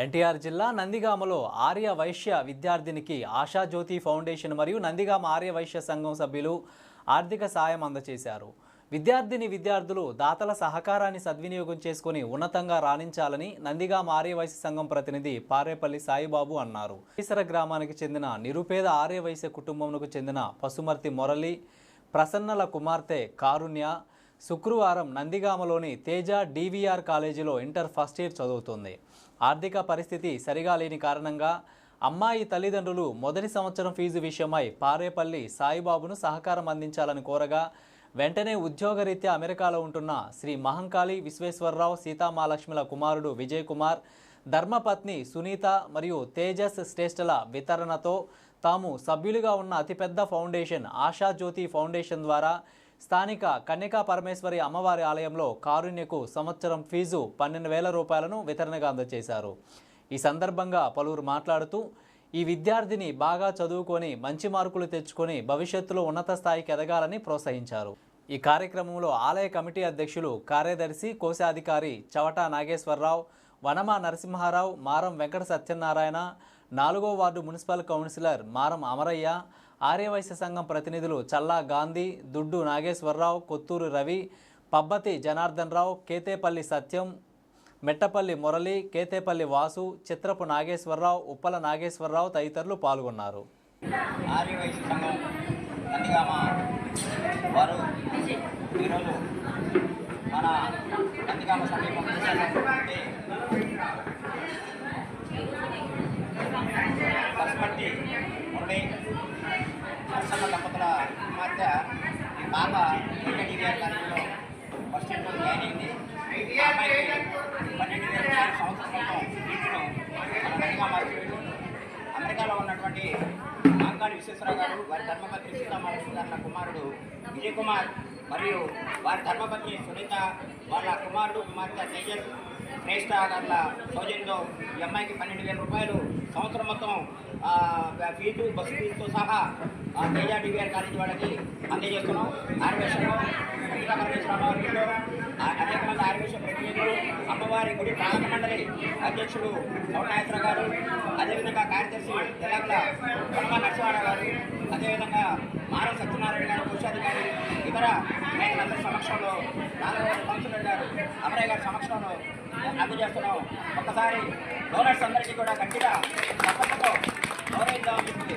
ఎన్టీఆర్ జిల్లా నందిగామలో ఆర్య వైశ్య విద్యార్థినికి ఆశాజ్యోతి ఫౌండేషన్ మరియు నందిగామ ఆర్య వైశ్య సంఘం సభ్యులు ఆర్థిక సాయం అందజేశారు. విద్యార్థులు దాతల సహకారాన్ని సద్వినియోగం చేసుకుని ఉన్నతంగా రాణించాలని నందిగామ ఆర్య వైశ్య సంఘం ప్రతినిధి పారేపల్లి సాయిబాబు అన్నారు. ఈసర గ్రామానికి చెందిన నిరుపేద ఆర్య వైశ్య కుటుంబంకు చెందిన పసుమర్తి మురళి ప్రసన్నల కుమార్తె కారుణ్య శుక్రవారం నందిగామలోని తేజ డివిఆర్ కాలేజీలో ఇంటర్ ఫస్ట్ ఇయర్ చదువుతుంది. ఆర్థిక పరిస్థితి సరిగా లేని కారణంగా అమ్మాయి తల్లిదండ్రులు మొదటి సంవత్సరం ఫీజు విషయమై పారేపల్లి సాయిబాబును సహకారం అందించాలని కోరగా వెంటనే ఉద్యోగరీత్యా అమెరికాలో ఉంటున్న శ్రీ మహంకాళి విశ్వేశ్వరరావు సీతామహాలక్ష్మిల కుమారుడు విజయ్ కుమార్ ధర్మపత్ని సునీత మరియు తేజస్ శ్రేష్ఠల వితరణతో తాము సభ్యులుగా ఉన్న అతిపెద్ద ఫౌండేషన్ ఆశాజ్యోతి ఫౌండేషన్ ద్వారా స్థానిక కన్యకా పరమేశ్వరి అమ్మవారి ఆలయంలో కారుణ్యకు సంవత్సరం ఫీజు 12,000 రూపాయలను వితరణగా అందజేశారు. ఈ సందర్భంగా పలువురు మాట్లాడుతూ ఈ విద్యార్థిని బాగా చదువుకొని మంచి మార్కులు తెచ్చుకొని భవిష్యత్తులో ఉన్నత స్థాయికి ఎదగాలని ప్రోత్సహించారు. ఈ కార్యక్రమంలో ఆలయ కమిటీ అధ్యక్షులు కార్యదర్శి కోశాధికారి చవటా నాగేశ్వరరావు, వనమా నరసింహారావు, మారం వెంకట సత్యనారాయణ, 4వ వార్డు మున్సిపల్ కౌన్సిలర్ మారం అమరయ్య, ఆర్యవైశ్య సంఘం ప్రతినిధులు చల్లా గాంధీ, దుడ్డు నాగేశ్వరరావు, కొత్తూరు రవి, పబ్బతి జనార్దన్ రావు, కేతేపల్లి సత్యం, మెట్టపల్లి మురళి, కేతేపల్లి వాసు, చిత్రపు నాగేశ్వరరావు, ఉప్పల నాగేశ్వరరావు తదితరులు పాల్గొన్నారు. ఆర్యవైశ్య సంఘం నందిగామ వారు ఈరోజు మన నందిగామ సమీపం పసుపర్తి మురళి ప్రసన్న దంపతుల కుమార్తె ఈ పాప డివిఆర్ కాలేజీలో ఫస్ట్ ఇయర్లో జాయిన్ అయింది. అమ్మాయికి 12,000 సంవత్సరం ఫీజును మన నందిగామ అమెరికాలో ఉన్నటువంటి మహంకాళి విశ్వేశ్వరరావు గారు, వారి ధర్మపత్ని సీతామహాలక్ష్మి గారి కుమారుడు విజయ్ కుమార్ మరియు వారి ధర్మపత్ని సునీత వాళ్ళ కుమార్తె తేజస్ శ్రేష్ఠ గారుల సౌజన్యంలో ఈ అమ్మాయికి 12,000 రూపాయలు సంవత్సరం మొత్తం ఫీజు బస్సు ఫీజుతో సహా తేజ డివిఆర్ కాలేజీ వాళ్ళకి అందజేస్తున్నాం. ఆర్యవేశ్యంలో అనేక మంది ఆర్యవేశ్య ప్రతినిధులు, అమ్మవారి గుడి ప్రాంత మండలి అధ్యక్షుడు చౌటాయేశ్వర గారు, అదేవిధంగా కార్యదర్శి తెలంగాణ వనమా నరసింహారావు గారు, అదేవిధంగా మారం సత్యనారాయణ గారు కోశాధికారి, ఇతర నాయకులందరి సమక్షంలో 4వ వార్డు కౌన్సిలర్ గారు అమరయ్య గారి సమక్షంలో అందజేస్తున్నాం. ఒక్కసారి డోనర్స్ అందరికీ కూడా గట్టిగా గౌరవిద్దామని చెప్పి